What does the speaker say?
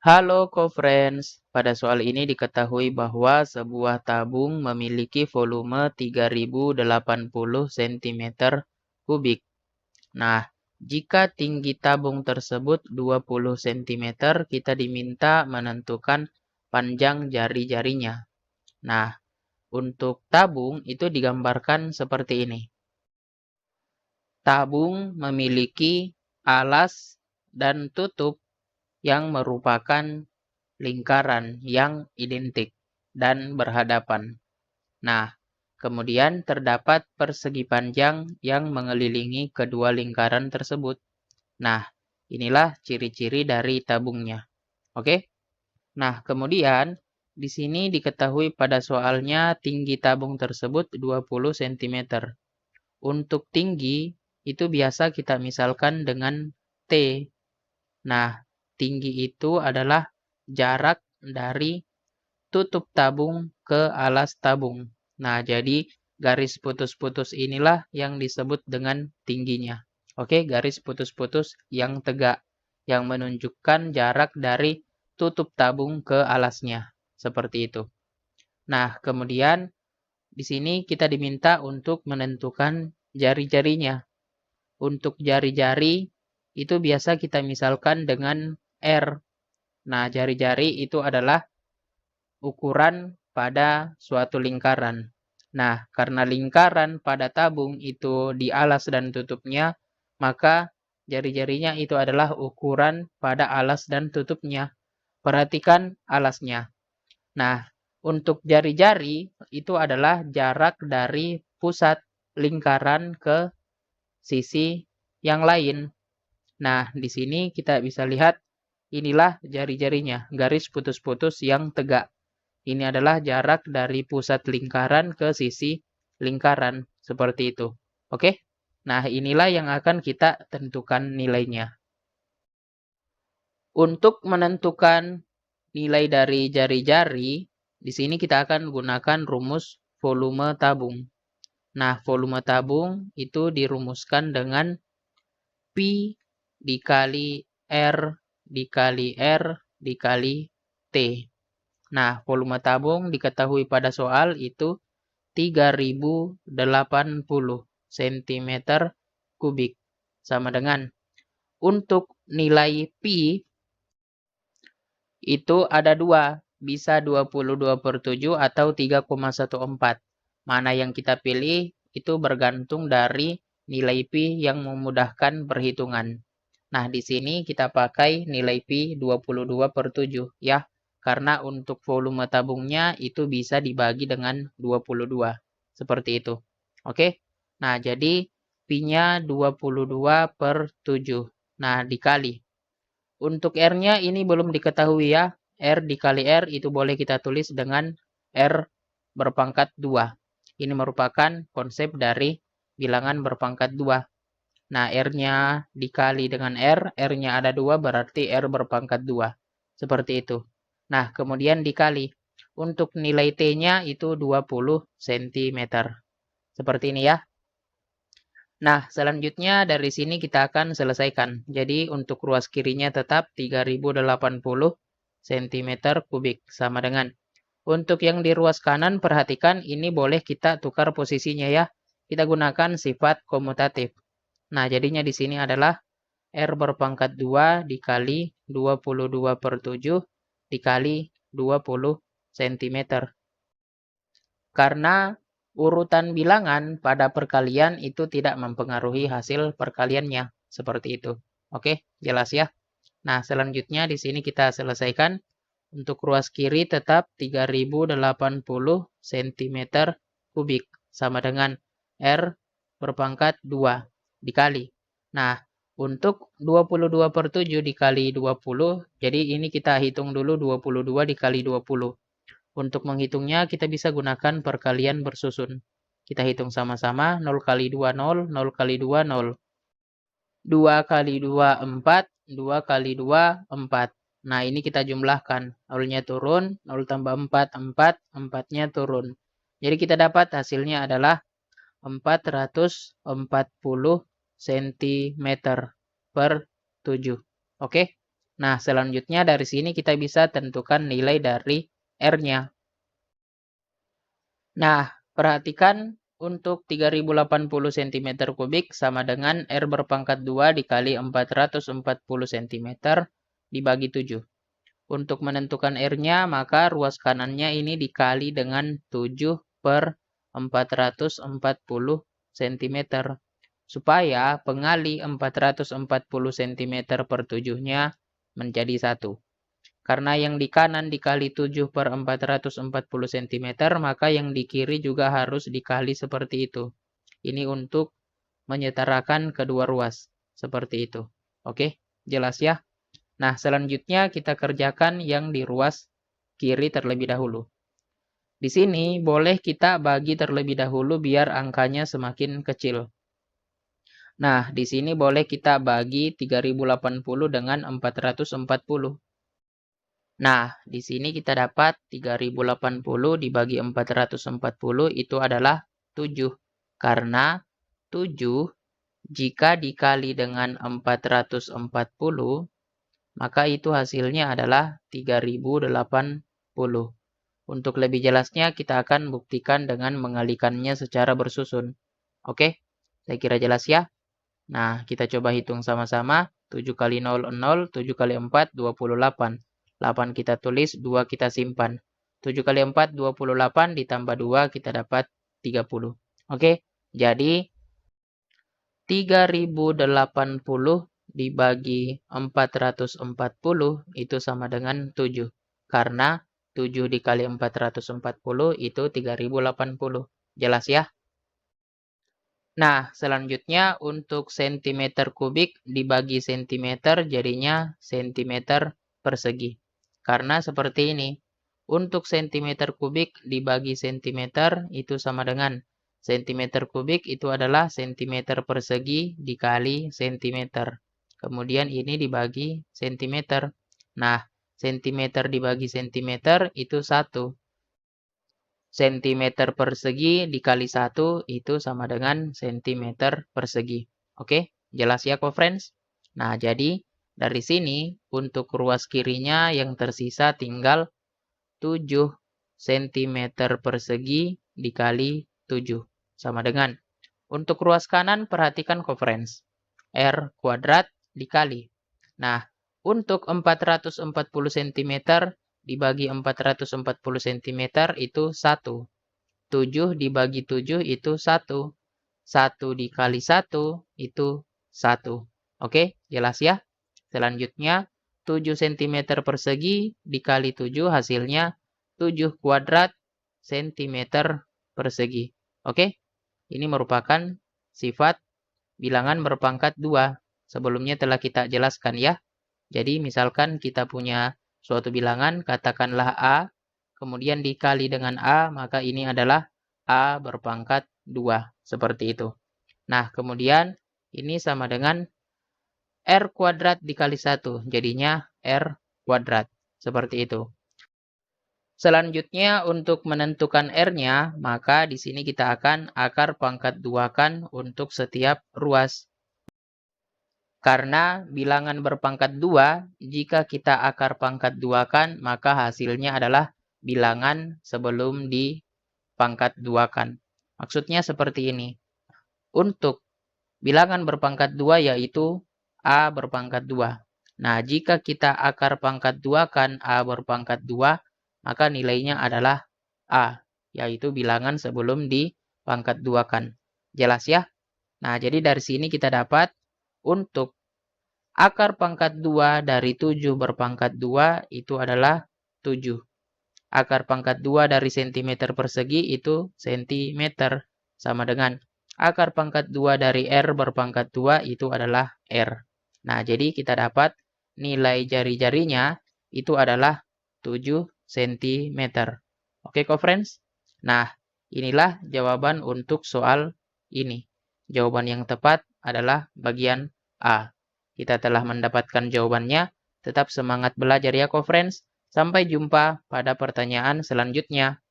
Halo co-friends, pada soal ini diketahui bahwa sebuah tabung memiliki volume 3080 cm kubik. Nah, jika tinggi tabung tersebut 20 cm, kita diminta menentukan panjang jari-jarinya. Nah, untuk tabung itu digambarkan seperti ini. Tabung memiliki alas dan tutup yang merupakan lingkaran yang identik dan berhadapan. Nah, kemudian terdapat persegi panjang yang mengelilingi kedua lingkaran tersebut. Nah, inilah ciri-ciri dari tabungnya. Oke? Nah, kemudian di sini diketahui pada soalnya tinggi tabung tersebut 20 cm. Untuk tinggi itu biasa kita misalkan dengan T. Nah, tinggi itu adalah jarak dari tutup tabung ke alas tabung. Nah, jadi garis putus-putus inilah yang disebut dengan tingginya. Oke, garis putus-putus yang tegak, yang menunjukkan jarak dari tutup tabung ke alasnya. Seperti itu. Nah, kemudian di sini kita diminta untuk menentukan jari-jarinya. Untuk jari-jari itu biasa kita misalkan dengan R. Nah, jari-jari itu adalah ukuran pada suatu lingkaran. Nah, karena lingkaran pada tabung itu di alas dan tutupnya, maka jari-jarinya itu adalah ukuran pada alas dan tutupnya. Perhatikan alasnya. Nah, untuk jari-jari itu adalah jarak dari pusat lingkaran ke sisi yang lain. Nah, di sini kita bisa lihat inilah jari-jarinya, garis putus-putus yang tegak. Ini adalah jarak dari pusat lingkaran ke sisi lingkaran, seperti itu. Oke? Nah, inilah yang akan kita tentukan nilainya. Untuk menentukan nilai dari jari-jari, di sini kita akan gunakan rumus volume tabung. Nah, volume tabung itu dirumuskan dengan Pi dikali R dikali R dikali T. Nah, volume tabung diketahui pada soal itu 3080 cm kubik. Sama dengan untuk nilai Pi itu ada dua, bisa 22/7 atau 3,14. Mana yang kita pilih itu bergantung dari nilai Pi yang memudahkan perhitungan. Nah, di sini kita pakai nilai Pi 22/7 ya. Karena untuk volume tabungnya itu bisa dibagi dengan 22. Seperti itu. Oke. Nah, jadi Pi-nya 22/7. Nah, dikali. Untuk R-nya ini belum diketahui ya. R dikali R itu boleh kita tulis dengan R berpangkat 2. Ini merupakan konsep dari bilangan berpangkat 2. Nah, R-nya dikali dengan R, R-nya ada 2 berarti R berpangkat 2. Seperti itu. Nah, kemudian dikali. Untuk nilai T-nya itu 20 cm. Seperti ini ya. Nah, selanjutnya dari sini kita akan selesaikan. Jadi, untuk ruas kirinya tetap 3080 cm kubik. Sama dengan. Untuk yang di ruas kanan, perhatikan ini boleh kita tukar posisinya ya. Kita gunakan sifat komutatif. Nah, jadinya di sini adalah R berpangkat 2 dikali 22/7 dikali 20 cm. Karena urutan bilangan pada perkalian itu tidak mempengaruhi hasil perkaliannya. Seperti itu. Oke, jelas ya? Nah, selanjutnya di sini kita selesaikan. Untuk ruas kiri tetap 3080 cm kubik. Sama dengan R berpangkat 2 dikali. Nah, untuk 22/7 dikali 20, jadi ini kita hitung dulu 22 dikali 20. Untuk menghitungnya kita bisa gunakan perkalian bersusun. Kita hitung sama-sama 0 kali 2 0, 0 kali 2 0. 2 kali 2 4, 2 kali 2 4. Nah, ini kita jumlahkan. 0-nya turun, 0 tambah 4 4, 4-nya turun. Jadi kita dapat hasilnya adalah 440 cm per 7. Oke? Nah, selanjutnya dari sini kita bisa tentukan nilai dari R-nya. Nah, perhatikan untuk 3080 cm kubik sama dengan R berpangkat 2 dikali 440 cm dibagi 7. Untuk menentukan R-nya, maka ruas kanannya ini dikali dengan 7 per 440 cm. Supaya pengali 440 cm per 7-nya menjadi 1. Karena yang di kanan dikali 7 per 440 cm, maka yang di kiri juga harus dikali seperti itu. Ini untuk menyetarakan kedua ruas. Seperti itu. Oke, jelas ya? Nah, selanjutnya kita kerjakan yang di ruas kiri terlebih dahulu. Di sini boleh kita bagi terlebih dahulu biar angkanya semakin kecil. Nah, di sini boleh kita bagi 3080 dengan 440. Nah, di sini kita dapat 3080 dibagi 440 itu adalah 7. Karena 7 jika dikali dengan 440, maka itu hasilnya adalah 3080. Untuk lebih jelasnya kita akan buktikan dengan mengalikannya secara bersusun. Oke, saya kira jelas ya. Nah, kita coba hitung sama-sama. 7 kali 0, 0. 7 kali 4, 28. 8 kita tulis, 2 kita simpan. 7 kali 4, 28. Ditambah 2, kita dapat 30. Oke, jadi 3080 dibagi 440 itu sama dengan 7. Karena 7 dikali 440 itu 3080. Jelas ya? Nah, selanjutnya untuk cm kubik dibagi cm jadinya cm persegi. Karena seperti ini. Untuk cm kubik dibagi cm itu sama dengan cm kubik itu adalah cm persegi dikali cm. Kemudian ini dibagi cm. Nah, cm dibagi cm itu 1. Sentimeter persegi dikali 1 itu sama dengan sentimeter persegi. Oke, jelas ya co-friends? Nah, jadi dari sini untuk ruas kirinya yang tersisa tinggal 7 sentimeter persegi dikali 7. Sama dengan. Untuk ruas kanan perhatikan co-friends. R kuadrat dikali. Nah, untuk 440 cm dibagi 440 cm itu 1. 7 dibagi 7 itu 1. 1 dikali 1 itu 1. Oke, jelas ya? Selanjutnya, 7 cm persegi dikali 7 hasilnya 7 kuadrat cm persegi. Oke, ini merupakan sifat bilangan berpangkat 2. Sebelumnya telah kita jelaskan ya. Jadi misalkan kita punya suatu bilangan, katakanlah A, kemudian dikali dengan A, maka ini adalah A berpangkat 2. Seperti itu. Nah, kemudian ini sama dengan R kuadrat dikali 1. Jadinya R kuadrat. Seperti itu. Selanjutnya untuk menentukan R-nya, maka di sini kita akan akar pangkat 2-kan untuk setiap ruas. Karena bilangan berpangkat 2, jika kita akar pangkat 2-kan, maka hasilnya adalah bilangan sebelum dipangkat 2-kan. Maksudnya seperti ini. Untuk bilangan berpangkat 2 yaitu A berpangkat 2. Nah, jika kita akar pangkat 2-kan A berpangkat 2, maka nilainya adalah A, yaitu bilangan sebelum dipangkat 2-kan. Jelas ya? Nah, jadi dari sini kita dapat untuk akar pangkat 2 dari 7 berpangkat 2 itu adalah 7. Akar pangkat 2 dari cm persegi itu cm sama dengan akar pangkat 2 dari R berpangkat 2 itu adalah R. Nah, jadi kita dapat nilai jari-jarinya itu adalah 7 cm. Oke, co-friends? Nah, inilah jawaban untuk soal ini. Jawaban yang tepat adalah bagian A. Kita telah mendapatkan jawabannya. Tetap semangat belajar ya, co-friends. Sampai jumpa pada pertanyaan selanjutnya.